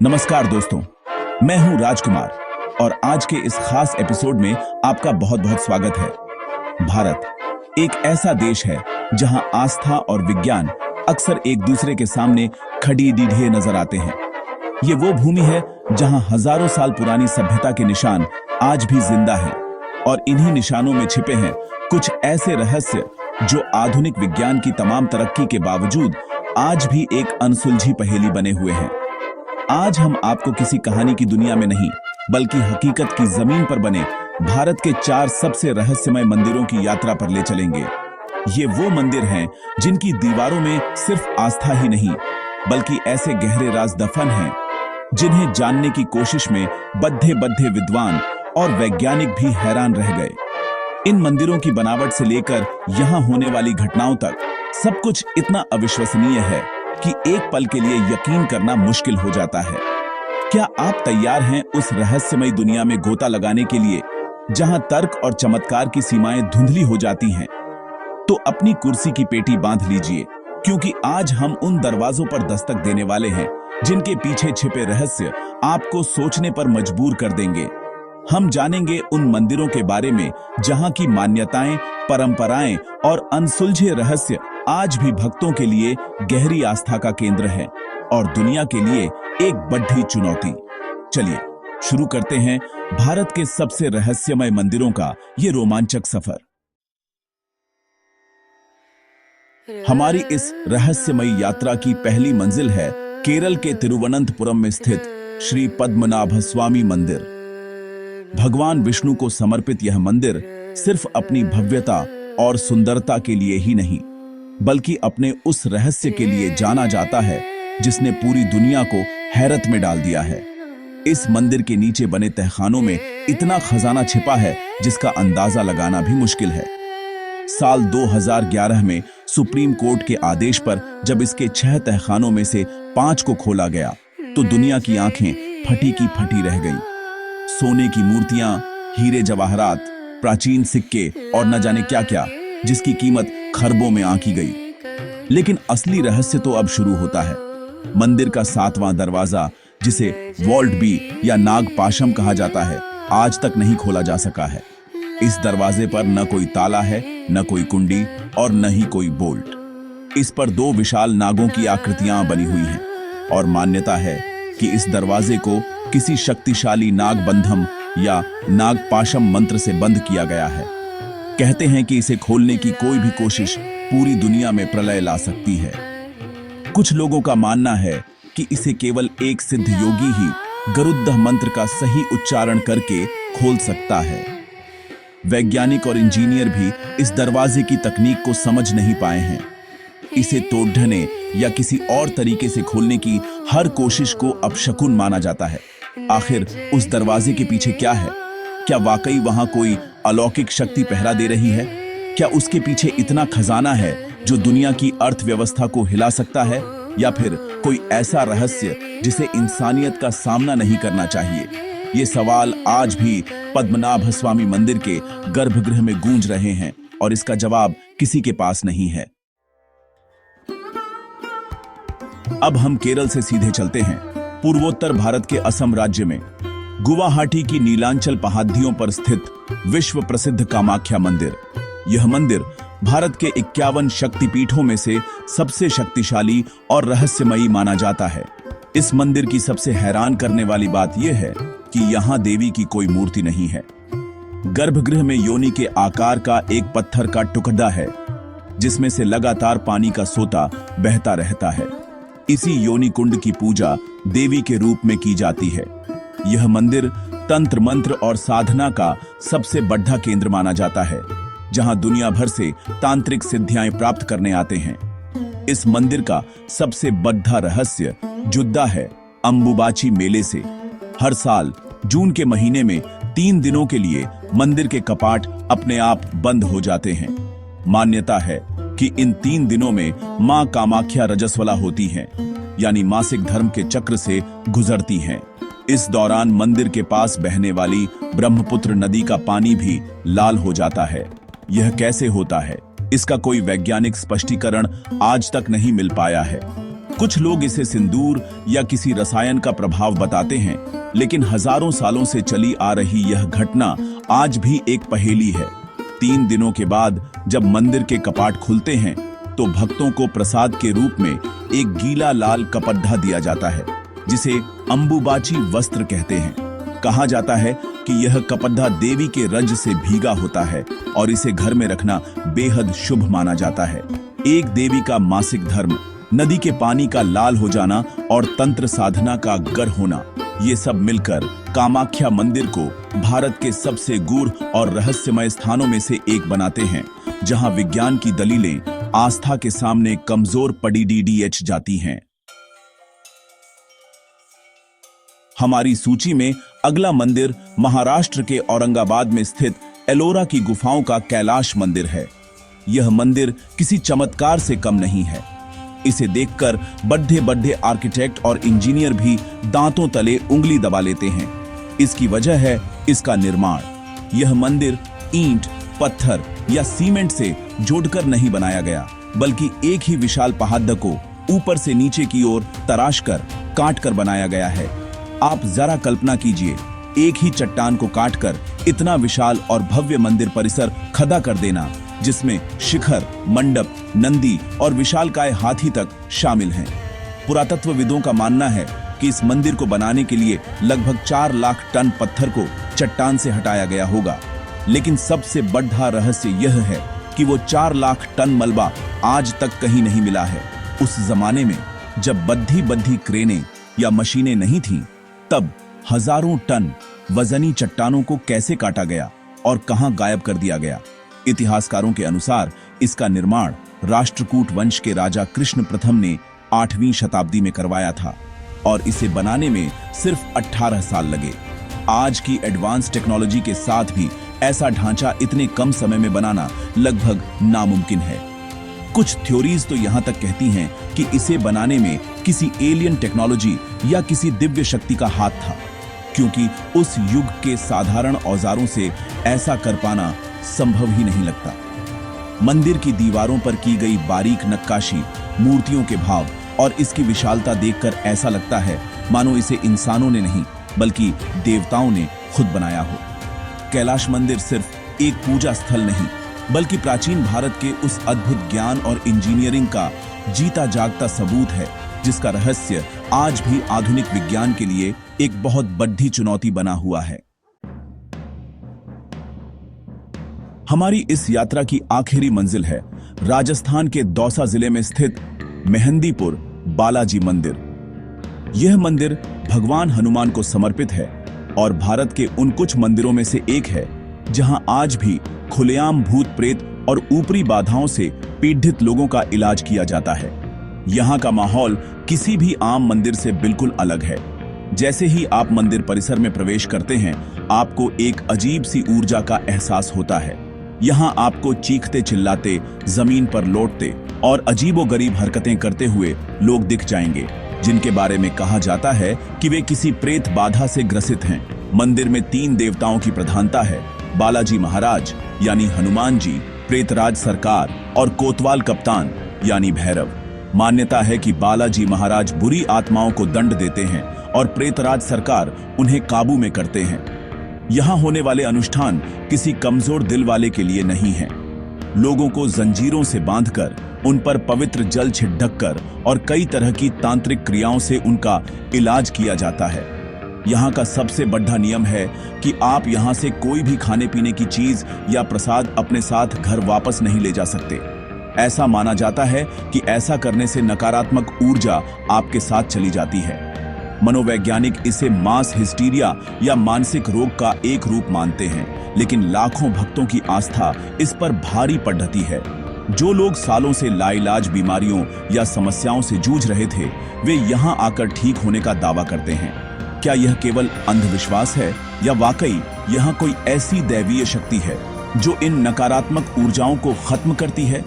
नमस्कार दोस्तों, मैं हूं राजकुमार और आज के इस खास एपिसोड में आपका बहुत बहुत स्वागत है। भारत एक ऐसा देश है जहां आस्था और विज्ञान अक्सर एक दूसरे के सामने खड़ी डीढे नजर आते हैं। ये वो भूमि है जहां हजारों साल पुरानी सभ्यता के निशान आज भी जिंदा हैं और इन्हीं निशानों में छिपे हैं कुछ ऐसे रहस्य जो आधुनिक विज्ञान की तमाम तरक्की के बावजूद आज भी एक अनसुलझी पहेली बने हुए हैं। आज हम आपको किसी कहानी की दुनिया में नहीं बल्कि हकीकत की जमीन पर बने भारत के 4 सबसे रहस्यमय मंदिरों की यात्रा पर ले चलेंगे। ये वो मंदिर हैं जिनकी दीवारों में सिर्फ आस्था ही नहीं बल्कि ऐसे गहरे राज दफन हैं जिन्हें जानने की कोशिश में बद्धे विद्वान और वैज्ञानिक भी हैरान रह गए। इन मंदिरों की बनावट से लेकर यहाँ होने वाली घटनाओं तक सब कुछ इतना अविश्वसनीय है कि एक पल के लिए यकीन करना मुश्किल हो जाता है। क्या आप तैयार हैं उस रहस्यमय दुनिया में गोता लगाने के लिए जहां तर्क और चमत्कार की सीमाएं धुंधली हो जाती हैं? तो अपनी कुर्सी की पेटी बांध लीजिए, क्योंकि आज हम उन दरवाजों पर दस्तक देने वाले हैं जिनके पीछे छिपे रहस्य आपको सोचने पर मजबूर कर देंगे। हम जानेंगे उन मंदिरों के बारे में जहां की मान्यताएं, परंपराएं और अनसुलझे रहस्य आज भी भक्तों के लिए गहरी आस्था का केंद्र है और दुनिया के लिए एक बड़ी चुनौती। चलिए शुरू करते हैं भारत के सबसे रहस्यमय मंदिरों का ये रोमांचक सफर। हमारी इस रहस्यमयी यात्रा की पहली मंजिल है केरल के तिरुवनंतपुरम में स्थित श्री पद्मनाभ स्वामी मंदिर। भगवान विष्णु को समर्पित यह मंदिर सिर्फ अपनी भव्यता और सुंदरता के लिए ही नहीं बल्कि अपने उस रहस्य के लिए जाना जाता है जिसने पूरी दुनिया को हैरत में डाल दिया है। इस मंदिर के नीचे बने तहखानों में इतना खजाना छिपा है जिसका अंदाजा लगाना भी मुश्किल है। साल 2011 में सुप्रीम कोर्ट के आदेश पर जब इसके 6 तहखानों में से 5 को खोला गया तो दुनिया की आंखें फटी की फटी रह गईं। सोने की मूर्तियां, हीरे जवाहरात, प्राचीन सिक्के और न जाने क्या क्या, जिसकी कीमत खरबों में आंकी गई। लेकिन असली रहस्य तो अब शुरू होता है। मंदिर का 7वां दरवाजा, जिसे वॉल्ट बी या नाग पाशम कहा जाता है, आज तक नहीं खोला जा सका है। इस दरवाजे पर न कोई ताला है, न कोई कुंडी और न ही कोई बोल्ट। इस पर 2 विशाल नागों की आकृतियां बनी हुई हैं और मान्यता है कि इस दरवाजे को किसी शक्तिशाली नागबंधम या नागपाशम मंत्र से बंद किया गया है। कहते हैं कि इसे खोलने की कोई भी कोशिश पूरी दुनिया में प्रलय ला सकती है। कुछ लोगों का मानना है कि इसे केवल एक सिद्ध योगी ही गरुड़ मंत्र का सही उच्चारण करके खोल सकता है। वैज्ञानिक और इंजीनियर भी इस दरवाजे की तकनीक को समझ नहीं पाए हैं। इसे तोड़ने या किसी और तरीके से खोलने की हर कोशिश को अपशकुन माना जाता है। आखिर उस दरवाजे के पीछे क्या है? क्या वाकई वहां कोई अलौकिक शक्ति पहरा दे रही है? क्या उसके पीछे इतना खजाना है जो दुनिया की अर्थव्यवस्था को हिला सकता है, या फिर कोई ऐसा रहस्य जिसे इंसानियत का सामना नहीं करना चाहिए? ये सवाल आज भी पद्मनाभ स्वामी मंदिर के गर्भगृह में गूंज रहे हैं और इसका जवाब किसी के पास नहीं है। अब हम केरल से सीधे चलते हैं पूर्वोत्तर भारत के असम राज्य में गुवाहाटी की नीलांचल पहाड़ियों पर स्थित विश्व प्रसिद्ध कामाख्या मंदिर। यह मंदिर भारत के 51 शक्तिपीठों में से सबसे शक्तिशाली और रहस्यमयी माना जाता है। इस मंदिर की सबसे हैरान करने वाली बात यह है कि यहाँ देवी की कोई मूर्ति नहीं है। गर्भगृह में योनि के आकार का एक पत्थर का टुकड़ा है जिसमें से लगातार पानी का सोता बहता रहता है। इसी योनि कुंड की पूजा देवी के रूप में की जाती है। यह मंदिर तंत्र मंत्र और साधना का सबसे बड़ा केंद्र माना जाता है, जहां दुनिया भर से तांत्रिक सिद्धियां प्राप्त करने आते हैं। इस मंदिर का सबसे बड़ा रहस्य जुड़ा है अंबुबाची मेले से। हर साल जून के महीने में 3 दिनों के लिए मंदिर के कपाट अपने आप बंद हो जाते हैं। मान्यता है कि इन 3 दिनों में मां कामाख्या रजस्वला होती हैं, यानी मासिक धर्म के चक्र से गुजरती हैं। इस दौरान मंदिर के पास बहने वाली ब्रह्मपुत्र नदी का पानी भी लाल हो जाता है। यह कैसे होता है, इसका कोई वैज्ञानिक स्पष्टीकरण आज तक नहीं मिल पाया है। कुछ लोग इसे सिंदूर या किसी रसायन का प्रभाव बताते हैं, लेकिन हजारों सालों से चली आ रही यह घटना आज भी एक पहेली है। 3 दिनों के बाद जब मंदिर के कपाट खुलते हैं तो भक्तों को प्रसाद के रूप में एक गीला लाल कपड्ढा दिया जाता है, जिसे अंबुबाची वस्त्र कहते हैं। कहा जाता है कि यह कपड्ढा देवी के रज से भीगा होता है और इसे घर में रखना बेहद शुभ माना जाता है। एक देवी का मासिक धर्म, नदी के पानी का लाल हो जाना और तंत्र साधना का गर होना, ये सब मिलकर कामाख्या मंदिर को भारत के सबसे गूढ़ और रहस्यमय स्थानों में से एक बनाते हैं, जहां विज्ञान की दलीलें आस्था के सामने कमजोर पड़ी जाती हैं। हमारी सूची में अगला मंदिर महाराष्ट्र के औरंगाबाद में स्थित एलोरा की गुफाओं का कैलाश मंदिर है। यह मंदिर किसी चमत्कार से कम नहीं है। इसे देखकर बड्ढे बड्ढे आर्किटेक्ट और इंजीनियर भी दांतों तले उंगली दबा लेते हैं। इसकी वजह है इसका निर्माण। यह मंदिर ईंट, पत्थर या सीमेंट से जोड़कर नहीं बनाया गया, बल्कि एक ही विशाल पहाड़ को ऊपर से नीचे की ओर तराशकर काटकर बनाया गया है। आप जरा कल्पना कीजिए, एक ही चट्टान को काटकर इतना विशाल और भव्य मंदिर परिसर खड़ा कर देना, जिसमें शिखर, मंडप, नंदी और विशालकाय हाथी तक शामिल हैं। पुरातत्वविदों का मानना है कि इस मंदिर को बनाने के लिए लगभग 4 लाख टन पत्थर को चट्टान से हटाया गया होगा। लेकिन सबसे बड़ा रहस्य यह है कि वो 4 लाख टन मलबा आज तक कहीं नहीं मिला है। उस जमाने में जब बद्धी क्रेनें या मशीनें नहीं थीं, तब हजारों टन वजनी चट्टानों को कैसे काटा गया और कहां गायब कर दिया गया। इतिहासकारों के अनुसार इसका निर्माण राष्ट्रकूट वंश के राजा कृष्ण प्रथम ने 8वीं शताब्दी में करवाया था और इसे बनाने में सिर्फ 18 साल लगे। आज की एडवांस टेक्नोलॉजी के साथ भी ऐसा ढांचा इतने कम समय में बनाना लगभग नामुमकिन है। कुछ थ्योरीज तो यहां तक कहती हैं कि इसे बनाने में किसी एलियन टेक्नोलॉजी या किसी दिव्य शक्ति का हाथ था, क्योंकि उस युग के साधारण औजारों से ऐसा कर पाना संभव ही नहीं लगता। मंदिर की दीवारों पर की गई बारीक नक्काशी, मूर्तियों के भाव और इसकी विशालता देखकर ऐसा लगता है मानो इसे इंसानों ने नहीं बल्कि देवताओं ने खुद बनाया हो। कैलाश मंदिर सिर्फ एक पूजा स्थल नहीं, बल्कि प्राचीन भारत के उस अद्भुत ज्ञान और इंजीनियरिंग का जीता जागता सबूत है, जिसका रहस्य आज भी आधुनिक विज्ञान के लिए एक बहुत बड़ी चुनौती बना हुआ है। हमारी इस यात्रा की आखिरी मंजिल है राजस्थान के दौसा जिले में स्थित मेहंदीपुर बालाजी मंदिर। यह मंदिर भगवान हनुमान को समर्पित है और भारत के उन कुछ मंदिरों में से एक है जहां आज भी खुलेआम भूत प्रेत और ऊपरी बाधाओं से पीड़ित लोगों का इलाज किया जाता है। यहां का माहौल किसी भी आम मंदिर से बिल्कुल अलग है। जैसे ही आप मंदिर परिसर में प्रवेश करते हैं, आपको एक अजीब सी ऊर्जा का एहसास होता है। यहाँ आपको चीखते चिल्लाते, जमीन पर लौटते और अजीबोगरीब हरकतें करते हुए लोग दिख जाएंगे, जिनके बारे में कहा जाता है कि वे किसी प्रेत बाधा से ग्रसित हैं। मंदिर में 3 देवताओं की प्रधानता है: बालाजी महाराज यानी हनुमान जी, प्रेतराज सरकार और कोतवाल कप्तान यानी भैरव। मान्यता है कि बालाजी महाराज बुरी आत्माओं को दंड देते हैं और प्रेतराज सरकार उन्हें काबू में करते हैं। यहाँ होने वाले अनुष्ठान किसी कमजोर दिल वाले के लिए नहीं है। लोगों को जंजीरों से बांधकर, उन पर पवित्र जल छिड़ककर और कई तरह की तांत्रिक क्रियाओं से उनका इलाज किया जाता है। यहाँ का सबसे बड़ा नियम है कि आप यहाँ से कोई भी खाने पीने की चीज या प्रसाद अपने साथ घर वापस नहीं ले जा सकते। ऐसा माना जाता है कि ऐसा करने से नकारात्मक ऊर्जा आपके साथ चली जाती है। मनोवैज्ञानिक इसे मास हिस्टीरिया या मानसिक रोग का एक रूप मानते हैं, लेकिन लाखों भक्तों की आस्था इस पर भारी पड़ती है। जो लोग सालों से लाइलाज बीमारियों या समस्याओं से जूझ रहे थे, वे यहाँ आकर ठीक होने का दावा करते हैं। क्या यह केवल अंधविश्वास है या वाकई यहाँ कोई ऐसी दैवीय शक्ति है जो इन नकारात्मक ऊर्जाओं को खत्म करती है?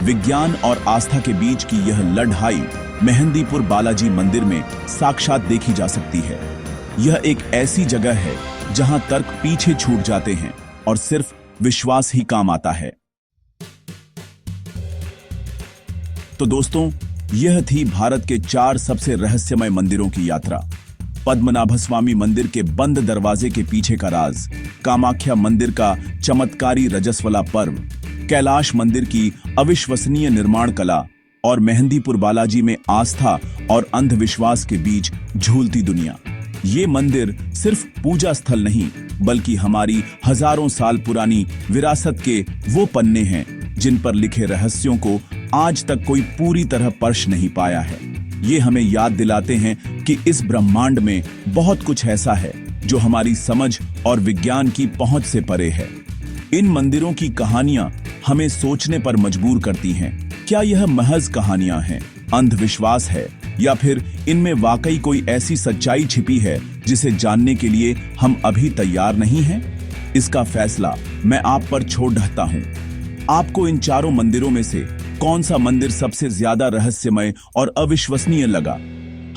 विज्ञान और आस्था के बीच की यह लड़ाई मेहंदीपुर बालाजी मंदिर में साक्षात देखी जा सकती है। यह एक ऐसी जगह है जहां तर्क पीछे छूट जाते हैं और सिर्फ विश्वास ही काम आता है। तो दोस्तों, यह थी भारत के 4 सबसे रहस्यमय मंदिरों की यात्रा। पद्मनाभस्वामी मंदिर के बंद दरवाजे के पीछे का राज, कामाख्या मंदिर का चमत्कारी रजस्वला पर्व, कैलाश मंदिर की अविश्वसनीय निर्माण कला और मेहंदीपुर बालाजी में आस्था और अंधविश्वास के बीच झूलती दुनिया। ये मंदिर सिर्फ पूजा स्थल नहीं, बल्कि हमारी हजारों साल पुरानी विरासत के वो पन्ने हैं जिन पर लिखे रहस्यों को आज तक कोई पूरी तरह परख नहीं पाया है। ये हमें याद दिलाते हैं कि इस ब्रह्मांड में बहुत कुछ ऐसा है जो हमारी समझ और विज्ञान की पहुंच से परे है। इन मंदिरों की कहानियां हमें सोचने पर मजबूर करती हैं। क्या यह महज कहानियां हैं, अंधविश्वास है, या फिर इनमें वाकई कोई ऐसी सच्चाई छिपी है जिसे जानने के लिए हम अभी तैयार नहीं हैं? इसका फैसला मैं आप पर छोड़ देता हूं। आपको इन चारों मंदिरों में से कौन सा मंदिर सबसे ज्यादा रहस्यमय और अविश्वसनीय लगा?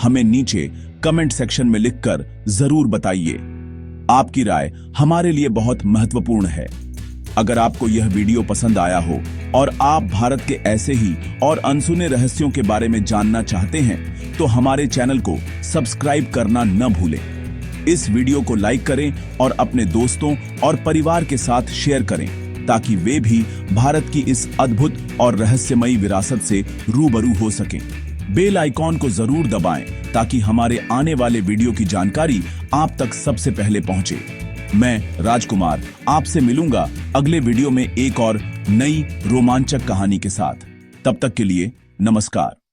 हमें नीचे कमेंट सेक्शन में लिखकर जरूर बताइए। आपकी राय हमारे लिए बहुत महत्वपूर्ण है। अगर आपको यह वीडियो पसंद आया हो और आप भारत के ऐसे ही और अनसुने रहस्यों के बारे में जानना चाहते हैं, तो हमारे चैनल को सब्सक्राइब करना न भूलें। इस वीडियो को लाइक करें और अपने दोस्तों और परिवार के साथ शेयर करें, ताकि वे भी भारत की इस अद्भुत और रहस्यमयी विरासत से रूबरू हो सकें। बेल आइकॉन को जरूर दबाएं ताकि हमारे आने वाले वीडियो की जानकारी आप तक सबसे पहले पहुंचे। मैं राजकुमार आपसे मिलूंगा अगले वीडियो में एक और नई रोमांचक कहानी के साथ। तब तक के लिए नमस्कार।